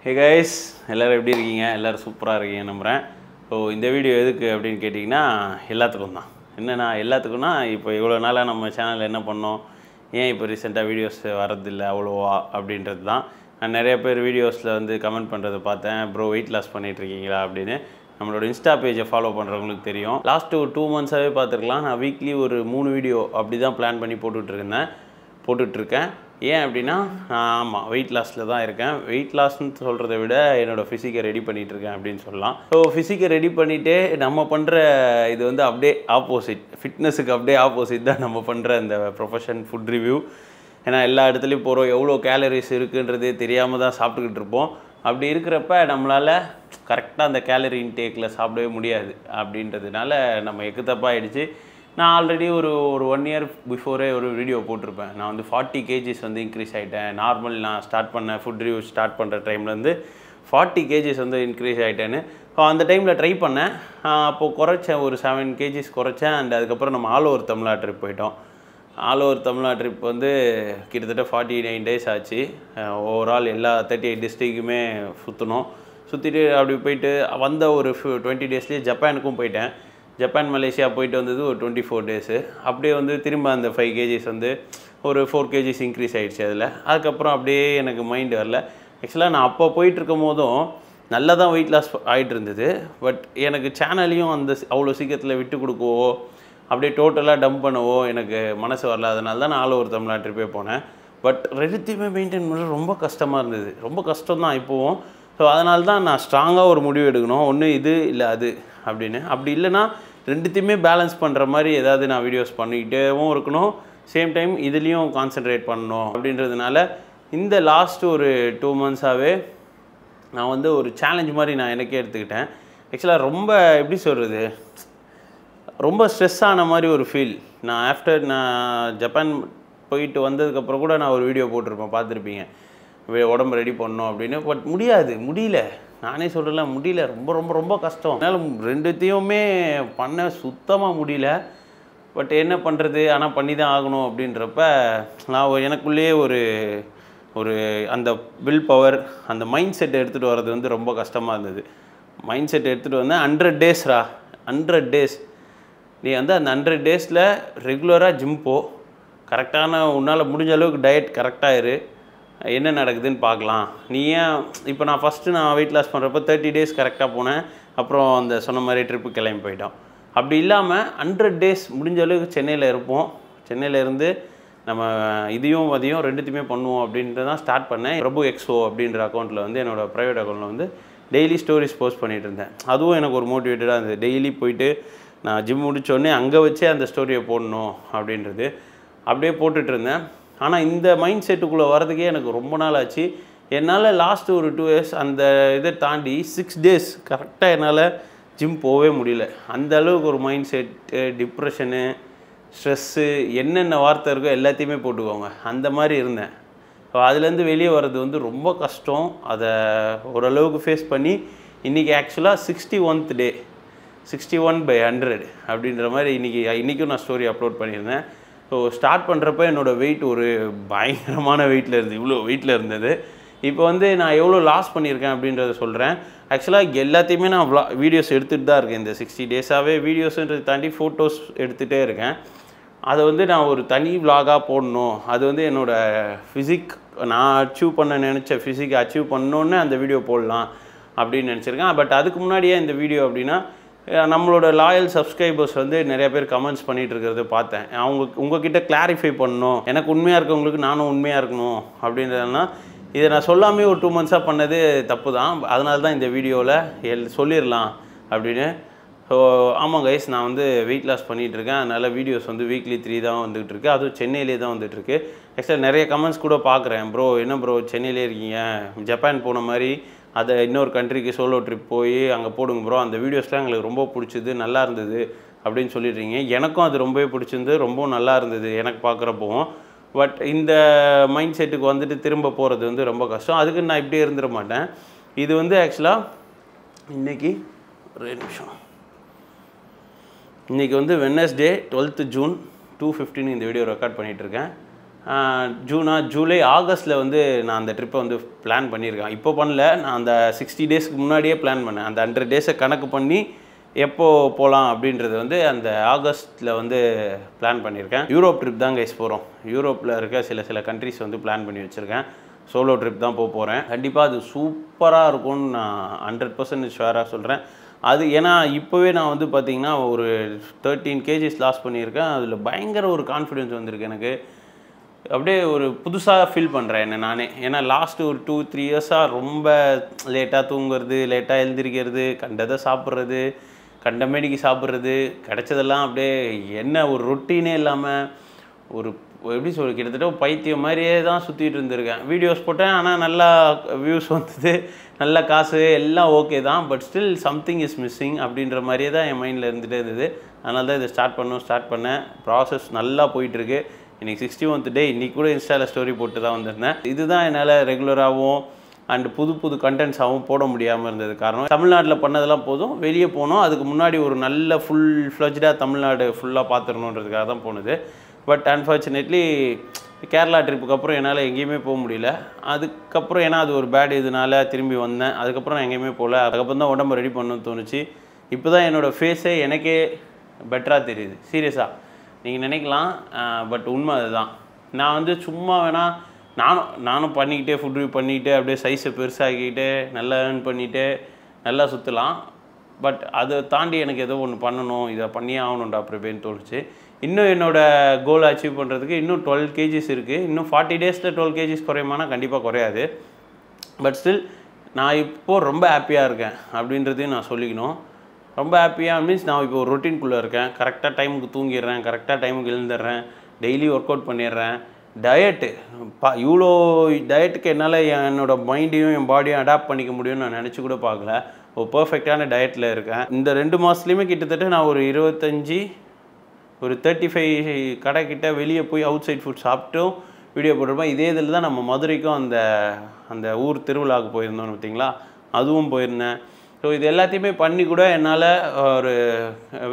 Hey guys, எல்லாரும் எப்படி இருக்கீங்க? எல்லாரும் சூப்பரா இருக்கீங்க நம்புறேன். ஸோ இந்த வீடியோ எதுக்கு அப்படின்னு கேட்டிங்கன்னா எல்லாத்துக்கும் தான். என்னன்னா எல்லாத்துக்கும்னா இப்போ இவ்வளோ நாளாக நம்ம சேனலில் என்ன பண்ணோம், ஏன் இப்போ ரீசெண்டாக வீடியோஸ் வரதில்லை அவ்வளோவா அப்படின்றது தான். நான் நிறைய பேர் வீடியோஸில் வந்து கமெண்ட் பண்ணுறதை பார்த்தேன். ப்ரோ வெயிட் லாஸ் பண்ணிகிட்ருக்கீங்களா அப்படின்னு. நம்மளோட இன்ஸ்டா பேஜை ஃபாலோ பண்ணுறவங்களுக்கு தெரியும். லாஸ்ட்டு ஒரு 2 மந்த்ஸாகவே பார்த்துருக்கலாம். நான் வீக்லி ஒரு 3 வீடியோ அப்படி தான் பிளான் பண்ணி போட்டுட்ருக்கேன். ஏன் அப்படின்னா ஆமாம் வெயிட் லாஸில் தான் இருக்கேன். வெயிட் லாஸ்ன்னு சொல்கிறத விட என்னோடய ஃபிசிக்கை ரெடி பண்ணிகிட்ருக்கேன் அப்படின்னு சொல்லலாம். ஸோ ஃபிசிக்கை ரெடி பண்ணிவிட்டு நம்ம பண்ணுற இது வந்து அப்படியே ஆப்போசிட், ஃபிட்னஸுக்கு அப்படியே ஆப்போசிட் தான் நம்ம பண்ணுற இந்த ப்ரொஃபஷன் ஃபுட் ரிவ்யூ. ஏன்னா எல்லா இடத்துலையும் போகிறோம், எவ்வளோ கேலரிஸ் இருக்குன்றதே தெரியாமல் தான் சாப்பிட்டுக்கிட்டு இருப்போம். அப்படி இருக்கிறப்ப நம்மளால் கரெக்டாக அந்த கேலரி இன்டேக்கில் சாப்பிடவே முடியாது. அப்படின்றதுனால நம்ம எக்குத்தப்பாகிடுச்சு. நான் ஆல்ரெடி ஒரு 1 இயர் பிஃபோரே ஒரு வீடியோ போட்டிருப்பேன். நான் வந்து 40 kgs வந்து இன்க்ரீஸ் ஆகிட்டேன். நார்மல் நான் ஸ்டார்ட் பண்ண ஃபுட் ரிவ்யூ ஸ்டார்ட் பண்ணுற டைம்லேருந்து 40 kgs வந்து இன்க்ரீஸ் ஆகிட்டேன்னு. ஸோ அந்த டைமில் ட்ரை பண்ணேன். அப்போது குறைச்சேன், ஒரு 7 kgs குறைச்சேன். அண்ட் அதுக்கப்புறம் நம்ம ஆல் ஓவர் தமிழ்நாடு ட்ரிப் போயிட்டோம். ஆல் ஓவர் தமிழ்நாடு ட்ரிப் வந்து கிட்டத்தட்ட 49 days ஆச்சு. ஓவரால் எல்லா 38 டிஸ்ட்ரிக்குமே சுற்றினோம். சுற்றிட்டு அப்படி போயிட்டு வந்த ஒரு 20 daysலேயே ஜப்பானுக்கும் போயிட்டேன். ஜப்பான் மலேசியா போயிட்டு வந்தது ஒரு 24 days. அப்படியே வந்து திரும்ப அந்த 5 kgs வந்து ஒரு 4 kgs இன்க்ரீஸ் ஆகிடுச்சு அதில். அதுக்கப்புறம் அப்படியே எனக்கு மைண்டு வரல. ஆக்சுவலாக நான் அப்போ போயிட்டுருக்கும் போதும் நல்லா தான் வெயிட் லாஸ் ஆகிட்டு இருந்தது. பட் எனக்கு சேனலையும் அந்த அவ்வளோ சீக்கிரத்தில் விட்டு கொடுக்கவோ அப்படியே டோட்டலாக டம்ப் பண்ணவோ எனக்கு மனசு வரல. அதனால தான் நான் ஆல் ஓவர் தமிழ்நாடு ட்ரிப்பே போனேன். பட் ரெண்டுத்தையுமே மெயின்டைன் பண்ணுறது ரொம்ப கஷ்டமாக இருந்தது. ரொம்ப கஷ்டம் தான் இப்போவும். ஸோ அதனால தான் நான் ஸ்ட்ராங்காக ஒரு முடிவு எடுக்கணும், ஒன்று இது இல்லை அது அப்படின்னு. அப்படி இல்லைனா ரெண்டுத்தையுமே பேலன்ஸ் பண்ணுற மாதிரி ஏதாவது நான் வீடியோஸ் பண்ணிக்கிட்டேவும் இருக்கணும், சேம் டைம் இதுலேயும் கான்சென்ட்ரேட் பண்ணணும். அப்படின்றதுனால இந்த லாஸ்ட்டு ஒரு 2 மந்த்ஸாகவே நான் வந்து ஒரு சேலஞ்ச் மாதிரி நான் எனக்கே எடுத்துக்கிட்டேன். ஆக்சுவலாக ரொம்ப எப்படி சொல்கிறது, ரொம்ப ஸ்ட்ரெஸ் ஆன மாதிரி ஒரு ஃபீல். நான் ஜப்பான் போயிட்டு வந்ததுக்கப்புறம் கூட நான் ஒரு வீடியோ போட்டிருப்பேன், பார்த்துருப்பீங்க, உடம்பு ரெடி பண்ணணும் அப்படின்னு. பட் முடியல, நானே சொல்கிறேன்ல, முடியல. ரொம்ப ரொம்ப ரொம்ப கஷ்டம். அதனால் ரெண்டுத்தையுமே பண்ண சுத்தமாக முடியல. பட் என்ன பண்ணுறது, ஆனால் பண்ணி தான் ஆகணும். அப்படின்றப்ப நான் எனக்குள்ளேயே ஒரு அந்த வில் பவர், அந்த மைண்ட் செட்டை எடுத்துகிட்டு வர்றது வந்து ரொம்ப கஷ்டமாக இருந்தது. மைண்ட் செட்டை எடுத்துகிட்டு வந்தேன். 100 days நீ வந்து அந்த 100 daysல ரெகுலராக ஜிம் போ, கரெக்டான உன்னால் முடிஞ்ச அளவுக்கு டயட் கரெக்டாக இரு, என்ன நடக்குதுன்னு பார்க்கலாம். நீ ஏன் இப்போ நான் வெயிட் லாஸ் பண்ணுறப்ப 30 days கரெக்டாக போனேன். அப்புறம் அந்த சொன்ன மாதிரி ட்ரிப்பு கிளம்பி போயிட்டோம். அப்படி இல்லாமல் 100 days முடிஞ்ச அளவுக்கு சென்னையில் இருப்போம். சென்னையில் இருந்து நம்ம இதையும் அதையும் ரெண்டுத்தையுமே பண்ணுவோம் அப்படின்ட்டு தான் ஸ்டார்ட் பண்ணேன். பிரபு எக்ஸோ அப்படின்ற அக்கௌண்ட்டில் வந்து என்னோடய ப்ரைவேட் அக்கௌண்ட்டில் வந்து டெய்லி ஸ்டோரிஸ் போஸ்ட் பண்ணிகிட்டு இருந்தேன். அதுவும் எனக்கு ஒரு மோட்டிவேட்டடாக இருந்தது. டெய்லி போயிட்டு நான் ஜிம் முடித்தோடனே அங்கே வச்சே அந்த ஸ்டோரியை போடணும் அப்படின்றது அப்படியே போட்டுட்ருந்தேன். ஆனால் இந்த மைண்ட் செட்டுக்குள்ளே வரதுக்கே எனக்கு ரொம்ப நாள் ஆச்சு. என்னால் லாஸ்ட்டு ஒரு 2 years அந்த இதை தாண்டி 6 days கரெக்டாக என்னால் ஜிம் போகவே முடியல. அந்த அளவுக்கு ஒரு மைண்ட் செட்டு, டிப்ரெஷனு, ஸ்ட்ரெஸ்ஸு, என்னென்ன வார்த்தை இருக்கோ எல்லாத்தையுமே போட்டுக்கோங்க, அந்த மாதிரி இருந்தேன். ஸோ அதுலேருந்து வெளியே வர்றது வந்து ரொம்ப கஷ்டம். அதை ஓரளவுக்கு ஃபேஸ் பண்ணி இன்றைக்கி ஆக்சுவலாக 61th day, 61/100 அப்படின்ற மாதிரி இன்றைக்கும் நான் ஸ்டோரி அப்லோட் பண்ணியிருந்தேன். ஸோ ஸ்டார்ட் பண்ணுறப்ப என்னோடய வெயிட் ஒரு பயங்கரமான வெயிட்டில் இருந்தது, இவ்வளோ வெயிட்டில் இருந்தது. இப்போ வந்து நான் எவ்வளோ லாஸ் பண்ணியிருக்கேன் அப்படின்றத சொல்கிறேன். ஆக்சுவலாக எல்லாத்தையுமே நான் வீடியோஸ் எடுத்துகிட்டு தான் இருக்கேன். இந்த 60 days வீடியோஸுன்றதை தாண்டி ஃபோட்டோஸ் எடுத்துகிட்டே இருக்கேன். அதை வந்து நான் ஒரு தனி விலாகாக போடணும். அது வந்து என்னோடய ஃபிசிக், நான் அச்சீவ் பண்ண நினச்ச ஃபிசிக் அச்சீவ் பண்ணோன்னு அந்த வீடியோ போடலாம் அப்படின்னு நினச்சிருக்கேன். பட் அதுக்கு முன்னாடியே இந்த வீடியோ அப்படின்னா நம்மளோட லாயல் சப்ஸ்கிரைபர்ஸ் வந்து நிறைய பேர் கமெண்ட்ஸ் பண்ணிகிட்டு இருக்கிறத பார்த்தேன். உங்ககிட்ட கிளாரிஃபை பண்ணணும், எனக்கு உண்மையாக இருக்கவங்களுக்கு நானும் உண்மையாக இருக்கணும் இதை நான் சொல்லாமே ஒரு 2 monthஸாக பண்ணது தப்பு தான். அதனால தான் இந்த வீடியோவில் சொல்லிடலாம் அப்படின்னு. ஸோ ஆமாம் கைஸ், நான் வந்து வெயிட் லாஸ் பண்ணிகிட்ருக்கேன். அதனால் வீடியோஸ் வந்து வீக்லி 3 தான் வந்துகிட்ருக்கு. அதுவும் சென்னையிலே தான் வந்துட்டுருக்கு. ஆக்சுவலாக நிறைய கமெண்ட்ஸ் கூட பார்க்குறேன், ப்ரோ என்ன ப்ரோ சென்னையிலே இருக்கீங்க, ஜப்பான் போன மாதிரி அதை இன்னொரு கண்ட்ரிக்கு சோலோ ட்ரிப் போய் அங்கே போடுங்க ப்ரோ, அந்த வீடியோஸ்லாம் எங்களுக்கு ரொம்ப பிடிச்சிது, நல்லா இருந்தது அப்படின்னு சொல்லிடுறீங்க. எனக்கும் அது ரொம்பவே பிடிச்சிருந்து, ரொம்ப நல்லா இருந்தது எனக்கு பார்க்குறப்போவும். பட் இந்த மைண்ட் செட்டுக்கு வந்துட்டு திரும்ப போகிறது வந்து ரொம்ப கஷ்டம். அதுக்கு நான் இப்படியே இருந்துட மாட்டேன். இது வந்து ஆக்சுவலாக இன்றைக்கி வந்து வெட்னஸ்டே 12th June 2:15 இந்த வீடியோ ரெக்கார்ட் பண்ணிகிட்ருக்கேன். ஜூலை ஆகஸ்ட்டில் வந்து நான் அந்த ட்ரிப்பை வந்து பிளான் பண்ணியிருக்கேன். இப்போ பண்ணல, நான் அந்த 60 டேஸ்க்கு முன்னாடியே பிளான் பண்ணேன். அந்த 100 டேஸை கணக்கு பண்ணி எப்போ போகலாம் அப்படின்றது வந்து அந்த ஆகஸ்ட்டில் வந்து பிளான் பண்ணியிருக்கேன். யூரோப் ட்ரிப் தான் கைஸ் போகிறோம். யூரோப்பில் இருக்க சில கண்ட்ரிஸ் வந்து பிளான் பண்ணி வச்சுருக்கேன். சோலோ ட்ரிப் தான் போகிறேன். கண்டிப்பாக அது சூப்பராக இருக்கும்னு நான் 100% ஷுவராக சொல்கிறேன். அது ஏன்னா இப்போவே நான் வந்து பார்த்திங்கன்னா ஒரு 13 kgs லாஸ் பண்ணியிருக்கேன். அதில் பயங்கர ஒரு கான்ஃபிடென்ஸ் வந்திருக்கு எனக்கு. அப்படியே ஒரு புதுசாக ஃபீல் பண்ணுறேன் என்ன நானே. ஏன்னா லாஸ்ட்டு ஒரு 2-3 இயர்ஸாக ரொம்ப லேட்டாக தூங்குறது, லேட்டாக எழுந்திரிக்கிறது, கண்டதை சாப்பிட்றது, கண்ட மேடிக்கு சாப்பிட்றது, கிடைச்சதெல்லாம் அப்படியே என்ன ஒரு ரொட்டீனே இல்லாமல் ஒரு எப்படி சொல்ல கிட்டத்தட்ட ஒரு பைத்தியம் மாதிரியே தான் சுற்றிட்டு இருந்திருக்கேன். வீடியோஸ் போட்டேன், ஆனால் நல்லா வியூஸ் வந்தது, நல்ல காசு எல்லாம் ஓகே தான். But still something is missing அப்படின்ற மாதிரியே தான் என் மைண்டில் இருந்துகிட்டே இருந்தது. அதனால தான் இதை ஸ்டார்ட் பண்ணேன். ப்ராசஸ் நல்லா போயிட்டுருக்கு. இன்றைக்கி 61th டே. இன்றைக்கி கூட இன்ஸ்டாவில் ஸ்டோரி போட்டு தான் வந்திருந்தேன். இதுதான் என்னால் ரெகுலராகவும் அண்ட் புது கண்டென்ட்ஸாகவும் போட முடியாமல் இருந்தது காரணம். தமிழ்நாட்டில் பண்ணதெல்லாம் போதும், வெளியே போனோம். அதுக்கு முன்னாடி ஒரு நல்ல ஃபுல் ஃப்ளஜ்டாக தமிழ்நாடு ஃபுல்லாக பார்த்துடணுன்றதுக்காக தான் போனது. பட் அன்ஃபார்ச்சுனேட்லி கேரளா ட்ரிப்புக்கு அப்புறம் என்னால் எங்கேயுமே போக முடியல. அதுக்கப்புறம் ஏன்னா அது ஒரு பேட் இதனால திரும்பி வந்தேன். அதுக்கப்புறம் நான் எங்கேயுமே போகல. அதுக்கப்புறம் தான் உடம்பு ரெடி பண்ணணும்னு தோணுச்சு. இப்போ தான் என்னோடய ஃபேஸே எனக்கே பெட்டராக தெரியுது. சீரியஸாக நீங்கள் நினைக்கலாம், பட் உண்மை அதுதான். நான் வந்து சும்மா வேணால் நானும் பண்ணிக்கிட்டே ஃபுட் ரிவ்யூ பண்ணிக்கிட்டு அப்படியே சைஸை பெருசாகிக்கிட்டு நல்லா ஏர்ன் பண்ணிவிட்டு நல்லா சுற்றலாம். பட் அதை தாண்டி எனக்கு ஏதோ ஒன்று பண்ணணும், இதை பண்ணியே ஆகணும்டா அப்படின்னு தோணுச்சு. இன்னும் என்னோடய கோலை அச்சீவ் பண்ணுறதுக்கு இன்னும் 12 kgs இருக்குது. இன்னும் 40 டேஸில் 12 kgs குறையுமானா கண்டிப்பாக குறையாது. பட் ஸ்டில் நான் இப்போது ரொம்ப ஹாப்பியாக இருக்கேன் அப்படின்றதையும் நான் சொல்லிக்கணும். ரொம்ப ஹாப்பியாக மீன்ஸ் நான் இப்போ ஒரு ரொட்டீன்குள்ளே இருக்கேன். கரெக்டாக டைமுக்கு தூங்கிடுறேன், கரெக்டாக டைமுக்கு எழுந்துடுறேன், டெய்லி ஒர்க் அவுட் பண்ணிடுறேன். டயட்டு இவ்வளோ டயட்டுக்கு என்னால் என்னோடய மைண்டையும் என் பாடியும் அடாப்ட் பண்ணிக்க முடியும்னு நான் நினச்சி கூட பார்க்கல. ஒரு பர்ஃபெக்டான டயட்டில் இருக்கேன். இந்த 2 மாதத்துலேயுமே கிட்டத்தட்ட நான் ஒரு 35 கடைக்கிட்ட வெளியே போய் அவுட் சைட் ஃபுட் சாப்பிட்டும் வீடியோ போட்டிருப்பேன். இதே இதில் தான் நம்ம மதுரைக்கும் அந்த ஊர் திருவிழாவுக்கு போயிருந்தோன்னு பார்த்தீங்களா, அதுவும் போயிருந்தேன். ஸோ இது எல்லாத்தையுமே பண்ணி கூட என்னால் ஒரு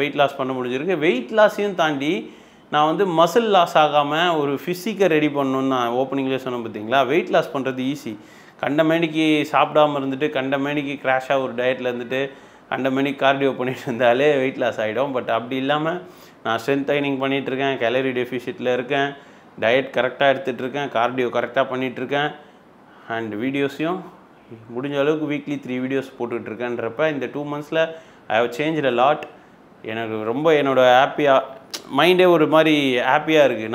வெயிட் லாஸ் பண்ண முடிஞ்சிருக்கு. வெயிட் லாஸையும் தாண்டி நான் வந்து மசில் லாஸ் ஆகாமல் ஒரு ஃபிசிக்கை ரெடி பண்ணணுன்னு நான் ஓப்பனிங்லேயே சொன்னேன் பார்த்தீங்களா. வெயிட் லாஸ் பண்ணுறது ஈஸி. கண்ட மேனிக்கு சாப்பிடாமல் இருந்துட்டு, கண்ட மேனிக்கு கிராஷாக ஒரு டயட்டில் இருந்துட்டு, கண்ட மேனிக்கு கார்டியோ பண்ணிட்டு இருந்தாலே வெயிட் லாஸ் ஆகிடும். பட் அப்படி இல்லாமல் நான் ஸ்ட்ரென்த் ட்ரைனிங் பண்ணிகிட்ருக்கேன், கேலரி டெஃபிஷிட்டில் இருக்கேன், டயட் கரெக்டாக எடுத்துகிட்ருக்கேன், கார்டியோ கரெக்டாக பண்ணிகிட்ருக்கேன், அண்ட் வீடியோஸையும் முடிஞ்ச அளவுக்கு வீக்லி 3 வீடியோஸ் போட்டுட்ருக்கேன்றப்ப இந்த 2 monthஸில் I have changed a lot. எனக்கு ரொம்ப என்னோடய மைண்டே ஒரு மாதிரி ஹாப்பியாக இருக்குது.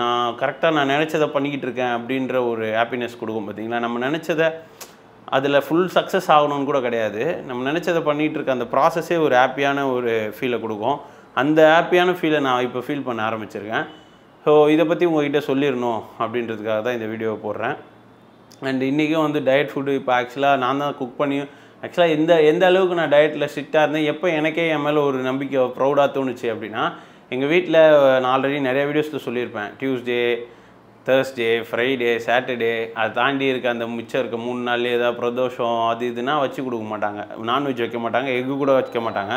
நான் நினச்சதை பண்ணிக்கிட்டு இருக்கேன் அப்படின்ற ஒரு ஹாப்பினஸ் கொடுக்கும் பார்த்தீங்களா. நம்ம நினச்சதை அதில் ஃபுல் சக்ஸஸ் ஆகணும்னு கூட கிடையாது. நம்ம நினச்சதை பண்ணிகிட்டு இருக்க அந்த ப்ராசஸே ஒரு ஹாப்பியான ஒரு ஃபீலை கொடுக்கும். அந்த ஹாப்பியான ஃபீலை நான் இப்போ ஃபீல் பண்ண ஆரம்பிச்சிருக்கேன். ஸோ இதை பற்றி உங்கள்கிட்ட சொல்லிடணும் அப்படின்றதுக்காக தான் இந்த வீடியோவை போடுறேன். அண்ட் இன்றைக்கும் வந்து டயட் ஃபுட்டு இப்போ ஆக்சுவலாக நான் தான் குக் பண்ணி ஆக்சுவலாக எந்த அளவுக்கு நான் டயட்டில் ஸ்ட்ரிக்டாக இருந்தேன், எப்போ எனக்கே என் மேலே ஒரு நம்பிக்கை ப்ரௌடாக தோணுச்சு அப்படின்னா, எங்கள் வீட்டில் நான் ஆல்ரெடி நிறைய வீடியோஸில் சொல்லியிருப்பேன். டியூஸ்டே, தேர்ஸ்டே, ஃப்ரைடே, சாட்டர்டே, அதை தாண்டி இருக்க அந்த மிச்சம் இருக்க 3 நாள் ஏதாவது பிரதோஷம் அது இதுனா வச்சு கொடுக்க மாட்டாங்க. நான்வெஜ் வைக்க மாட்டாங்க, எக்கு கூட வைக்க மாட்டாங்க.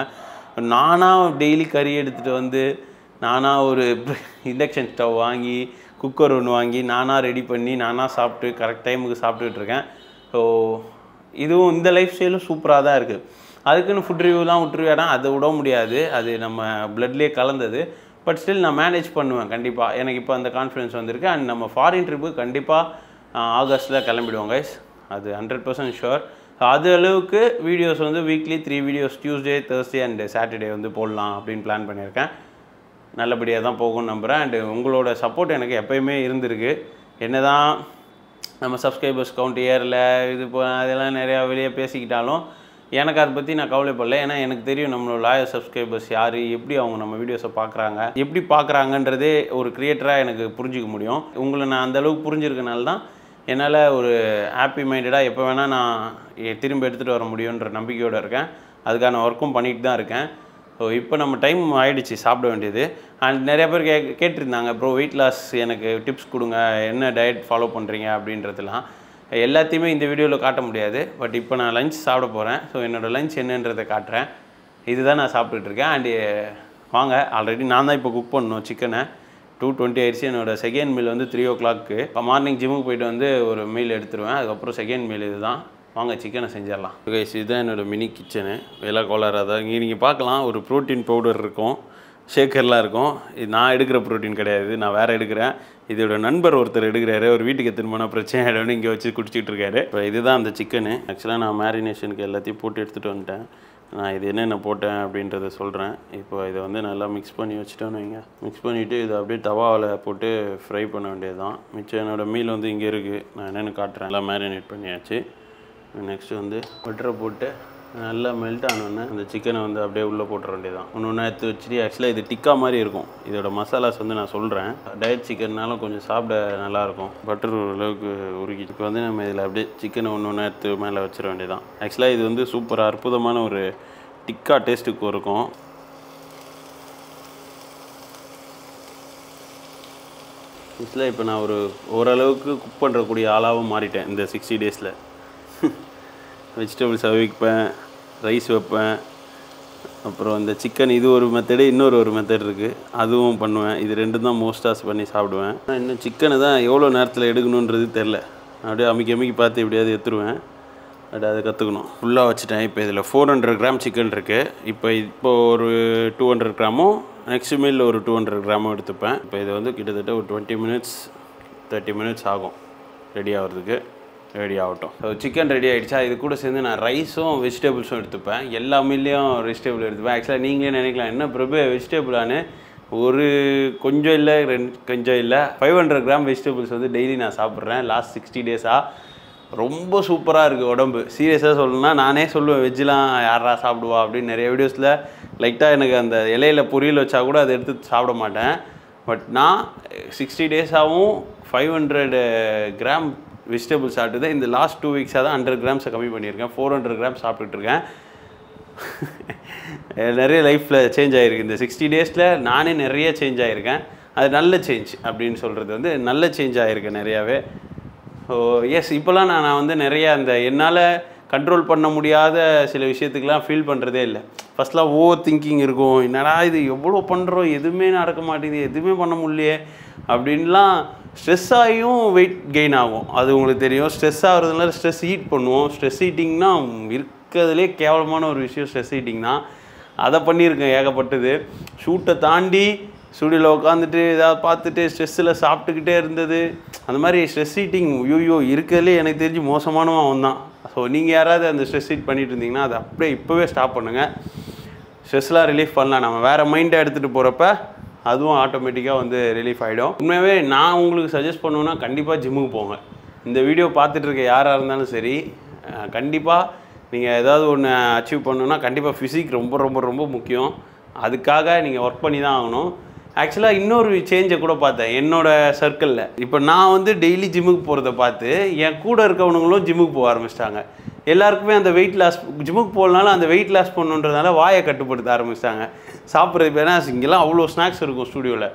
நானாக டெய்லி கறி எடுத்துகிட்டு வந்து, நானாக ஒரு இண்டக்ஷன் ஸ்டவ் வாங்கி, குக்கர் ஒன்று வாங்கி, நானாக ரெடி பண்ணி, நானாக சாப்பிட்டு கரெக்ட் டைமுக்கு சாப்பிட்டுக்கிட்டு இருக்கேன். ஸோ இதுவும் இந்த லைஃப் ஸ்டைலும் சூப்பராக தான் இருக்குது. அதுக்குன்னு ஃபுட் ரிவ்யூலாம் விட்டுருவேனா, அதை விட முடியாது. அது நம்ம பிளட்லேயே கலந்தது. பட் ஸ்டில் நான் மேனேஜ் பண்ணுவேன் கண்டிப்பாக. எனக்கு இப்போ அந்த கான்ஃபிடன்ஸ் வந்திருக்கு. அண்ட் நம்ம ஃபாரின் ட்ரிப்பு கண்டிப்பாக ஆகஸ்ட்டில் கிளம்பிடுவோம் கைஸ், அது 100% ஷுர். அது அளவுக்கு வீடியோஸ் வந்து weekly 3 videos Tuesday, Thursday and Saturday வந்து போடலாம் அப்படின்னு பிளான் பண்ணியிருக்கேன். நல்லபடியாக தான் போகும்னு நம்புகிறேன். அண்டு உங்களோட சப்போர்ட் எனக்கு எப்போயுமே இருந்திருக்கு. என்ன தான் நம்ம சப்ஸ்கிரைபர்ஸ் கவுண்ட் ஏரில் இது அதெல்லாம் நிறையா வெளியே பேசிக்கிட்டாலும் எனக்கு அதை பற்றி நான் கவலைப்படல. ஏன்னா எனக்கு தெரியும் நம்மளோட லாயல் சப்ஸ்கிரைபர்ஸ் யார், எப்படி அவங்க நம்ம வீடியோஸை பார்க்குறாங்க, எப்படி பார்க்குறாங்கன்றதே ஒரு க்ரியேட்டராக எனக்கு புரிஞ்சிக்க முடியும். உங்களை நான் அந்தளவுக்கு புரிஞ்சிருக்கனால தான் என்னால் ஒரு ஹாப்பி மைண்டடாக எப்போ வேணால் நான் திரும்ப எடுத்துகிட்டு வர முடியுன்ற நம்பிக்கையோடு இருக்கேன். அதுக்கான ஒர்க்கும் பண்ணிட்டு தான் இருக்கேன். ஸோ இப்போ நம்ம டைம் ஆகிடுச்சு சாப்பிட வேண்டியது. அண்ட் நிறையா பேர் கேட்டிருந்தாங்க, ப்ரோ வெயிட் லாஸ் எனக்கு டிப்ஸ் கொடுங்க, என்ன டயட் ஃபாலோ பண்ணுறீங்க அப்படின்றதுலாம். எல்லாத்தையுமே இந்த வீடியோவில் காட்ட முடியாது. பட் இப்போ நான் லஞ்ச் சாப்பிட போகிறேன். ஸோ என்னோடய லஞ்ச் என்னன்றதை காட்டுறேன். இதுதான் நான் சாப்பிட்டுட்ருக்கேன். அண்டு வாங்க, ஆல்ரெடி நான் தான் இப்போ குக் பண்ணணும் சிக்கனை. 2:20 ஆயிடுச்சு. என்னோட செகண்ட் மீல் வந்து 3 o'clock. மார்னிங் ஜிம்முக்கு போயிட்டு வந்து ஒரு மீல் எடுத்துருவேன். அதுக்கப்புறம் செகண்ட் மீல் இதுதான். வாங்க சிக்கனை செஞ்சிடலாம். கைஸ் இதுதான் என்னோடய மினி கிச்சனு. வெள்ளை கோளாறாக தான் இங்கே நீங்கள் பார்க்கலாம். ஒரு ப்ரோட்டீன் பவுடர் இருக்கும், ஷேக்கர்லாம் இருக்கும். இது நான் எடுக்கிற ப்ரோட்டீன் கிடையாது, நான் வேறு எடுக்கிறேன். இதோட நண்பர் ஒருத்தர் எடுக்கிறாரு. ஒரு வீட்டுக்கு எடுத்துன்னு போனால் பிரச்சனை ஆகிடும்னு இங்கே வச்சு குடிச்சிட்டு இருக்காரு. இப்போ இதுதான் அந்த சிக்கனு. ஆக்சுவலாக நான் மேரினேஷனுக்கு எல்லாத்தையும் போட்டு எடுத்துகிட்டு வந்துட்டேன். நான் இது என்னென்ன போட்டேன் அப்படின்றத சொல்கிறேன். இப்போ இதை வந்து நல்லா மிக்ஸ் பண்ணி வச்சுட்டோன்னு வைங்க. மிக்ஸ் பண்ணிவிட்டு இதை அப்படியே தவாவில் போட்டு ஃப்ரை பண்ண வேண்டியது தான். மிச்சம் என்னோடய மீல் வந்து இங்கே இருக்குது, நான் என்னென்னு காட்டுறேன். நல்லா மேரினேட் பண்ணியாச்சு. நெக்ஸ்ட்டு வந்து பட்டரை போட்டு நல்லா மெல்ட் ஆனோடனே அந்த சிக்கனை வந்து அப்படியே உள்ளே போட்டுற வேண்டியது தான். ஒன்று எடுத்து வச்சுட்டு ஆக்சுவலாக இது டிக்கா மாதிரி இருக்கும். இதோட மசாலாஸ் வந்து நான் சொல்கிறேன். டயட் சிக்கன்னாலும் கொஞ்சம் சாப்பிட நல்லாயிருக்கும். பட்டர் ஓரளவுக்கு உருகி இப்போ வந்து நம்ம இதில் அப்படியே சிக்கனை ஒன்று எடுத்து மேலே வச்சிட வேண்டியது தான். ஆக்சுவலாக இது வந்து சூப்பராக அற்புதமான ஒரு டிக்கா டேஸ்ட்டுக்கு இருக்கும். ஆக்சுவலாக இப்போ நான் ஓரளவுக்கு குக் பண்ணுறக்கூடிய ஆளாகவும் மாறிட்டேன் இந்த 60 டேஸில். வெஜிடபிள்ஸ் வைப்பேன், ரைஸ் வைப்பேன், அப்புறம் இந்த சிக்கன் இது ஒரு மெத்தடு, இன்னொரு மெத்தட் இருக்குது, அதுவும் பண்ணுவேன். இது ரெண்டும் தான் மோஸ்ட்டாக பண்ணி சாப்பிடுவேன். இன்னும் சிக்கனை தான் எவ்வளோ நேரத்தில் எடுக்கணுன்றது தெரில. அப்படியே அமைக்கி பார்த்து எப்படியாவது எடுத்துருவேன். பட் அதை கற்றுக்கணும். ஃபுல்லாக வச்சுட்டேன். இப்போ இதில் 400 கிராம் சிக்கன் இருக்குது. இப்போ ஒரு 200 கிராமும் நெக்ஸ்ட் மீலில் ஒரு 200 கிராமும் எடுத்துப்பேன். இப்போ இது வந்து கிட்டத்தட்ட ஒரு 20 மினிட்ஸ் 30 மினிட்ஸ் ஆகும் ரெடி ஆகிறதுக்கு. ரெடி ஆகட்டும். ஸோ சிக்கன் ரெடி ஆகிடுச்சா, இது கூட சேர்ந்து நான் ரைஸும் வெஜிடபிள்ஸும் எடுத்துப்பேன். எல்லா மீல்லையும் வெஜிடபிள் எடுத்துப்பேன். ஆக்சுவலாக நீங்களே நினைக்கலாம் என்ன பிரபு வெஜிடபிளானு, ஒரு கொஞ்சம் இல்லை கொஞ்சம் இல்லை 500 கிராம் வெஜிடபிள்ஸ் வந்து டெய்லி நான் சாப்பிட்றேன் லாஸ்ட் 60 டேஸாக. ரொம்ப சூப்பராக இருக்குது உடம்பு. சீரியஸாக சொல்லணும்னா நானே சொல்லுவேன், வெஜ்ஜெலாம் யாரா சாப்பிடுவா அப்படின்னு. நிறைய வீடியோஸில் லைட்டாக எனக்கு அந்த இலையில் பொரியல் வச்சா கூட அதை எடுத்து சாப்பிட மாட்டேன். பட் நான் 60 டேஸாகவும் 500 கிராம் வெஜிடபிள்ஸ் சாப்பிட்டு இந்த லாஸ்ட் 2 வீக்ஸாக தான் 100 கிராம்ஸை கம்மி பண்ணியிருக்கேன். 400 கிராம் சாப்பிட்டுட்ருக்கேன். நிறைய லைஃப்பில் சேஞ்ச் ஆகிருக்கு இந்த 60 டேஸில். நானே நிறைய சேஞ்ச் ஆகிருக்கேன். அது நல்ல சேஞ்ச் அப்படின்னு சொல்கிறது வந்து நல்ல சேஞ்ச் ஆகிருக்கு நிறையாவே. ஸோ எஸ், இப்போலாம் நான் வந்து நிறைய அந்த என்னால் கண்ட்ரோல் பண்ண முடியாத சில விஷயத்துக்கெலாம் ஃபீல் பண்ணுறதே இல்லை. ஃபஸ்ட்லாம் ஓவர் திங்கிங் இருக்கும். என்னடா இது எவ்வளோ பண்ணுறோம், எதுவுமே நடக்க மாட்டேங்குது, எதுவுமே பண்ண முடியலையே அப்படின்லாம் ஸ்ட்ரெஸ் ஆகியும் வெயிட் கெயின் ஆகும். அது உங்களுக்கு தெரியும். ஸ்ட்ரெஸ் ஆகிறதுனால ஸ்ட்ரெஸ் ஹீட் பண்ணுவோம். ஸ்ட்ரெஸ் ஹீட்டிங்னா இருக்கிறதுலே கேவலமான ஒரு விஷயம் ஸ்ட்ரெஸ் ஹீட்டிங்னா. அதை பண்ணியிருக்கேன் ஏகப்பட்டது. ஷூட்டை தாண்டி ஸ்டூடியோவில் உட்காந்துட்டு ஏதாவது பார்த்துட்டு ஸ்ட்ரெஸ்ஸில் சாப்பிட்டுக்கிட்டே இருந்தது. அந்த மாதிரி ஸ்ட்ரெஸ் ஹீட்டிங் ஐயோ இருக்கிறதுலே எனக்கு தெரிஞ்சு மோசமானவன் அவன் தான். ஸோ நீங்கள் யாராவது அந்த ஸ்ட்ரெஸ் ஹீட் பண்ணிட்டு இருந்தீங்கன்னா அதை அப்படியே இப்போவே ஸ்டாப் பண்ணுங்கள். ஸ்ட்ரெஸ்லாம் ரிலீஃப் பண்ணலாம். நம்ம வேறு மைண்டை எடுத்துகிட்டு போகிறப்ப அதுவும் ஆட்டோமேட்டிக்காக வந்து ரிலீஃப் ஆகிடும். உண்மையாகவே நான் உங்களுக்கு சஜஸ்ட் பண்ணுவேன்னா கண்டிப்பாக ஜிம்முக்கு போங்க. இந்த வீடியோ பார்த்துட்டு இருக்க யாராக இருந்தாலும் சரி, கண்டிப்பாக நீங்கள் ஏதாவது ஒன்று அச்சீவ் பண்ணணுன்னா கண்டிப்பாக ஃபிசிக் ரொம்ப ரொம்ப ரொம்ப முக்கியம். அதுக்காக நீங்கள் ஒர்க் பண்ணி தான் ஆகணும். ஆக்சுவலாக இன்னொரு சேஞ்சை கூட பார்த்தேன் என்னோடய சர்க்கிளில். இப்போ நான் வந்து டெய்லி ஜிம்முக்கு போகிறத பார்த்து என் கூட இருக்கவனுங்களும் ஜிம்முக்கு போக ஆரம்பிச்சிட்டாங்க. எல்லாருக்குமே அந்த வெயிட் லாஸ், ஜிம்முக்கு போகலனாலும் அந்த வெயிட் லாஸ் பண்ணுன்றதுனால வாயை கட்டுப்படுத்த ஆரம்பிச்சிட்டாங்க. சாப்பிட்றது இப்போ ஏன்னா இங்கெல்லாம் அவ்வளோ ஸ்நாக்ஸ் இருக்கும் ஸ்டூடியோவில்,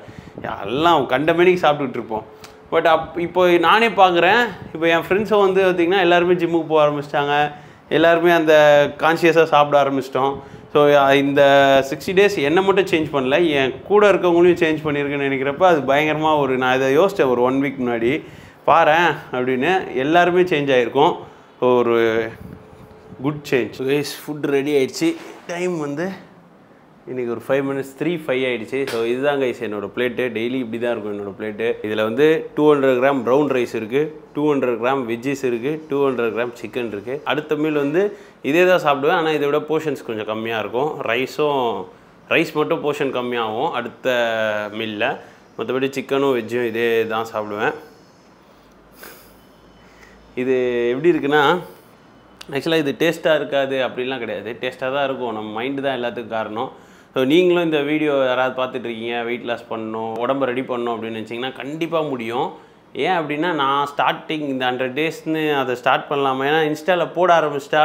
எல்லாம் கண்ட மணிக்கு சாப்பிட்டுட்டு இருப்போம். பட் இப்போ நானே பார்க்குறேன், இப்போ என் ஃப்ரெண்ட்ஸை வந்து பார்த்திங்கன்னா எல்லாருமே ஜிம்முக்கு போக ஆரம்பிச்சிட்டாங்க. எல்லாருமே அந்த கான்ஷியஸாக சாப்பிட ஆரம்பிச்சிட்டோம். ஸோ இந்த 60 டேஸ் என்னை மட்டும் சேஞ்ச் பண்ணல, என் கூட இருக்கவங்களையும் சேஞ்ச் பண்ணியிருக்குன்னு நினைக்கிறப்ப அது பயங்கரமாக நான் இதை யோசித்தேன் ஒரு 1 வீக் முன்னாடி. பாரேன் அப்படின்னு எல்லாருமே சேஞ்ச் ஆகிருக்கும். ஒரு good change. Guys food ready ஆகிடுச்சு. டைம் வந்து இன்றைக்கி ஒரு 5 மினிட்ஸ் 3:05 ஆகிடுச்சு. ஸோ இதுதான் கைஸ் என்னோடய பிளேட்டு. டெய்லி இப்படி தான் இருக்கும் என்னோடய பிளேட்டு. இதில் வந்து 200 கிராம் ப்ரௌன் ரைஸ் இருக்குது, 200 கிராம் வெஜ்ஜஸ் இருக்குது, 200 கிராம் சிக்கன் இருக்குது. அடுத்த மீல் வந்து இதே தான் சாப்பிடுவேன், ஆனால் இதை விட போர்ஷன்ஸ் கொஞ்சம் கம்மியாக இருக்கும். ரைஸ் மட்டும் போர்ஷன் கம்மியாகும் அடுத்த மீலில். மற்றபடி சிக்கனும் வெஜ்ஜும் இதே தான் சாப்பிடுவேன். இது எப்படி இருக்குன்னா, ஆக்சுவலாக இது டேஸ்ட்டாக இருக்காது அப்படிலாம் கிடையாது, டேஸ்ட்டாக தான் இருக்கும். நம்ம மைண்டு தான் எல்லாத்துக்கும் காரணம். ஸோ நீங்களும் இந்த வீடியோ யாராவது பார்த்துட்ருக்கீங்க, வெயிட் லாஸ் பண்ணணும், உடம்பை ரெடி பண்ணணும் அப்படின்னு நினச்சிங்கன்னா கண்டிப்பாக முடியும். ஏன் அப்படின்னா நான் ஸ்டார்டிங் இந்த 100 டேஸ்ன்னு அதை ஸ்டார்ட் பண்ணலாமா, ஏன்னா இன்ஸ்டாவில் போட ஆரம்பிச்சிட்டா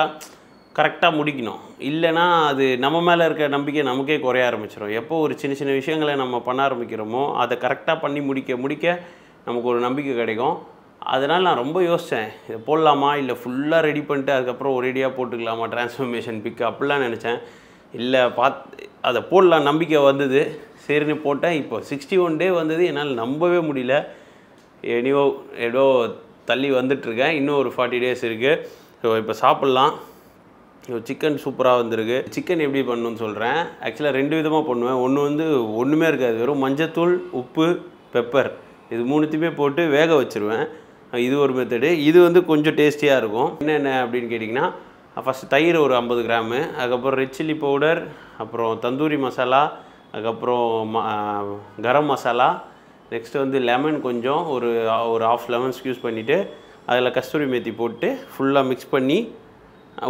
கரெக்டாக முடிக்கணும். இல்லைனா அது நம்ம மேலே இருக்க நம்பிக்கை நமக்கே குறைய ஆரம்பிச்சிடும். எப்போ ஒரு சின்ன சின்ன விஷயங்களை நம்ம பண்ண ஆரம்பிக்கிறோமோ அதை கரெக்டாக பண்ணி முடிக்க நமக்கு ஒரு நம்பிக்கை கிடைக்கும். அதனால் நான் ரொம்ப யோசித்தேன், இதை போடலாமா இல்லை ஃபுல்லாக ரெடி பண்ணிட்டு அதுக்கப்புறம் ஒரேடியாக போட்டுக்கலாமா ட்ரான்ஸ்ஃபர்மேஷன் பிக் அப்படிலாம் நினச்சேன். இல்லை அதை போடலாம் நம்பிக்கை வந்தது. சரின்னு போட்டேன். இப்போ 61 டே வந்தது. என்னால் நம்பவே முடியல. எனியோ ஏதோ தள்ளி வந்துட்டுருக்கேன். இன்னும் ஒரு 40 டேஸ் இருக்குது. ஸோ இப்போ சாப்பிட்லாம். சிக்கன் சூப்பராக வந்திருக்கு. சிக்கன் எப்படி பண்ணணும்னு சொல்கிறேன். ஆக்சுவலாக 2 விதமாக பண்ணுவேன். ஒன்று வந்து ஒன்றுமே இருக்காது, வெறும் மஞ்சத்தூள், உப்பு, பெப்பர் இது 3த்தையுமே போட்டு வேக வச்சுருவேன். இது ஒரு மெத்தடு. இது வந்து கொஞ்சம் டேஸ்டியாக இருக்கும். என்னென்ன அப்படின்னு கேட்டிங்கன்னா, ஃபஸ்ட்டு தயிர் ஒரு 50 கிராமு, அதுக்கப்புறம் ரெட் சில்லி பவுடர், அப்புறம் தந்தூரி மசாலா, அதுக்கப்புறம் கரம் மசாலா, நெக்ஸ்ட்டு வந்து லெமன் கொஞ்சம் ஒரு 1/2 லெமன் ஸ்க்யூஸ் பண்ணிவிட்டு அதில் கஸ்தூரி மேத்தி போட்டு ஃபுல்லாக மிக்ஸ் பண்ணி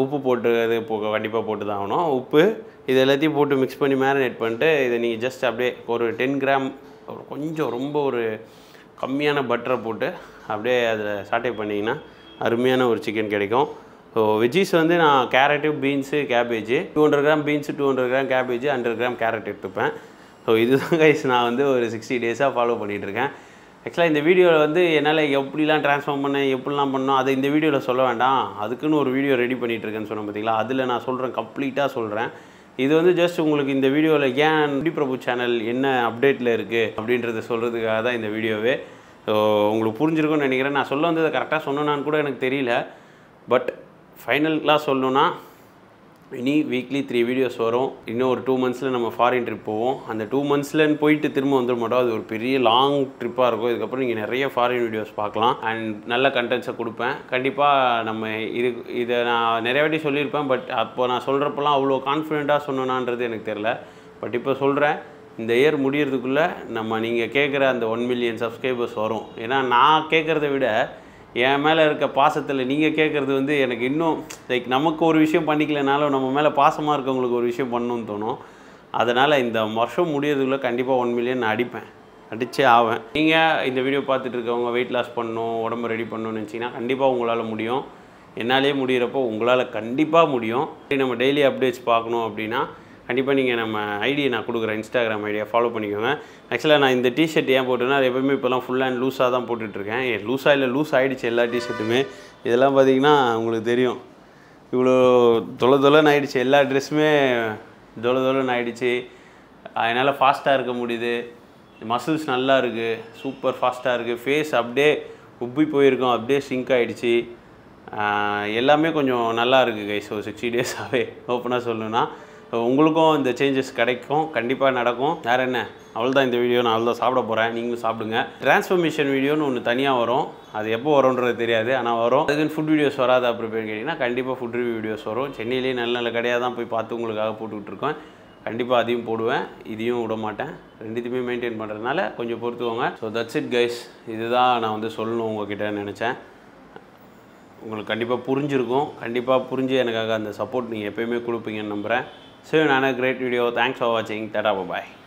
உப்பு போட்டு அது கண்டிப்பாக போட்டு தான் ஆகணும். உப்பு இது எல்லாத்தையும் போட்டு மிக்ஸ் பண்ணி மேரினேட் பண்ணிட்டு இதை நீங்கள் ஜஸ்ட் அப்படியே ஒரு 10 கிராம் கொஞ்சம் ரொம்ப ஒரு கம்மியான பட்டரை போட்டு அப்படியே அதில் சாட்டே பண்ணிங்கன்னா அருமையான ஒரு சிக்கன் கிடைக்கும். ஸோ வெஜ்ஜீஸ் வந்து நான் carrot, beans, cabbage 200 gram beans, 200 gram cabbage, 100 gram carrot எடுத்துப்பேன். ஸோ இதுதான் கைஸ் நான் வந்து ஒரு 60 டேஸாக ஃபாலோ பண்ணிகிட்ருக்கேன். ஆக்சுவலாக இந்த வீடியோவில் வந்து என்னால் எப்படிலாம் ட்ரான்ஸ்ஃபார்ம் பண்ணேன், எப்படிலாம் பண்ணோம் அதை இந்த வீடியோவில் சொல்ல வேண்டாம். அதுக்குன்னு ஒரு வீடியோ ரெடி பண்ணிகிட்ருக்கேன்னு சொன்னேன் பார்த்தீங்களா, அதில் நான் சொல்கிறேன், கம்ப்ளீட்டாக சொல்கிறேன். இது வந்து ஜஸ்ட் உங்களுக்கு இந்த வீடியோவில் ஏன் டி பிரபு சேனல் என்ன அப்டேட்டில் இருக்குது அப்படின்றத சொல்கிறதுக்காக தான் இந்த வீடியோவே. ஸோ உங்களுக்கு புரிஞ்சிருக்கும்னு நினைக்கிறேன். நான் சொல்ல வந்ததை கரெக்டாக சொன்னேனான்னு கூட எனக்கு தெரியல. பட் ஃபைனலாக சொல்லணுன்னா இனி வீக்லி 3 வீடியோஸ் வரும். இன்னும் ஒரு 2 மந்த்ஸில் நம்ம ஃபாரின் ட்ரிப் போவோம். அந்த 2 மந்த்ஸ்லன்னு போயிட்டு திரும்ப வந்துட மாட்டோம். அது ஒரு பெரிய லாங் ட்ரிப்பாக இருக்கும். இதுக்கப்புறம் நீங்கள் நிறைய ஃபாரின் வீடியோஸ் பார்க்கலாம். அண்ட் நல்ல கண்டென்ட்ஸை கொடுப்பேன். கண்டிப்பாக நம்ம இதை நான் நிறைய வாட்டி சொல்லியிருப்பேன். பட் அப்போ நான் சொல்கிறப்பெல்லாம் அவ்வளோ கான்ஃபிடெண்ட்டாக சொன்னேனான்றது எனக்கு தெரில. பட் இப்போ சொல்கிறேன், இந்த இயர் முடியறதுக்குள்ளே நீங்கள் கேட்குற அந்த 1 மில்லியன் சப்ஸ்கிரைபர்ஸ் வரும். ஏன்னா நான் கேட்குறத விட என் மேலே இருக்க பாசத்தில் நீங்கள் கேட்குறது வந்து எனக்கு இன்னும் லைக் நமக்கு ஒரு விஷயம் பண்ணிக்கலனாலும் நம்ம மேலே பாசமாக இருக்கவங்களுக்கு ஒரு விஷயம் பண்ணணும்னு தோணும். அதனால் இந்த வருஷம் முடியறதுக்குள்ளே கண்டிப்பாக 1 மில்லியன் நான் அடித்தே ஆவேன். நீங்கள் இந்த வீடியோ பார்த்துட்டு இருக்கவங்க வெயிட் லாஸ் பண்ணணும், உடம்பு ரெடி பண்ணணும்னு நினச்சிங்கன்னா கண்டிப்பாக உங்களால் முடியும். என்னாலே முடிகிறப்போ உங்களால் கண்டிப்பாக முடியும். நம்ம டெய்லி அப்டேட்ஸ் பார்க்கணும் அப்படின்னா கண்டிப்பாக நீங்கள் நம்ம ஐடியை நான் கொடுக்குறேன், இன்ஸ்டாகிராம் ஐடியா ஃபாலோ பண்ணிக்கோங்க. ஆக்சுவலாக நான் இந்த டிஷர்ட் ஏன் போட்டேன்னா அது எப்போயுமே இப்போலாம் ஃபுல் அண்ட் லூஸாக தான் போட்டுட்ருக்கேன். லூஸாக இல்லை, லூஸ் ஆகிடுச்சு எல்லா டிஷர்ட்டுமே. இதெல்லாம் பார்த்திங்கன்னா உங்களுக்கு தெரியும், இவ்வளோ தொலைன்னு ஆகிடுச்சு. எல்லா ட்ரெஸ்ஸுமே தொலைன்னு ஆகிடுச்சு. அதனால் ஃபாஸ்ட்டாக இருக்க முடியுது. மசில்ஸ் நல்லா இருக்குது, சூப்பர் ஃபாஸ்ட்டாக இருக்குது. ஃபேஸ் அப்படியே உப்பி போயிருக்கோம், அப்படியே சிங்க் ஆகிடுச்சு. எல்லாமே கொஞ்சம் நல்லா இருக்குது கைஸ். ஸோ 60 டேஸாகவே ஓப்பனாக சொல்லணுன்னா உங்களுக்கும் இந்த சேஞ்சஸ் கிடைக்கும், கண்டிப்பாக நடக்கும். வேறு என்ன, அவ்வளோதான் இந்த வீடியோ. நான் அவ்வளோதான் சாப்பிட போகிறேன், நீங்களும் சாப்பிடுங்க. ட்ரான்ஸ்ஃபர்மேஷன் வீடியோன்னு ஒன்று தனியாக வரும். அது எப்போ வரும்ன்றது தெரியாது, ஆனால் வரும். அதுக்குன்னு ஃபுட் வீடியோஸ் வராது அப்படி போய் கேட்டிங்கன்னா கண்டிப்பாக ஃபுட் ரிவ்யூ வீடியோஸ் வரும். சென்னையிலேயே நல்ல நல்ல கடையாக தான் போய் பார்த்து உங்களுக்காக போட்டுக்கிட்டுருக்கோம். கண்டிப்பாக அதையும் போடுவேன், இதையும் விட மாட்டேன். ரெண்டுத்தையுமே மெயின்டைன் பண்ணுறதுனால கொஞ்சம் பொறுத்துக்கோங்க. So that's it guys. இதுதான் நான் வந்து சொல்லணும் உங்ககிட்ட நினச்சேன். உங்களுக்கு கண்டிப்பாக புரிஞ்சிருக்கும். கண்டிப்பாக புரிஞ்சு எனக்காக அந்த சப்போர்ட் நீங்கள் எப்போயுமே கொடுப்பீங்கன்னு நம்புகிறேன். See you in another great video. Thanks for watching. Tata, bye bye.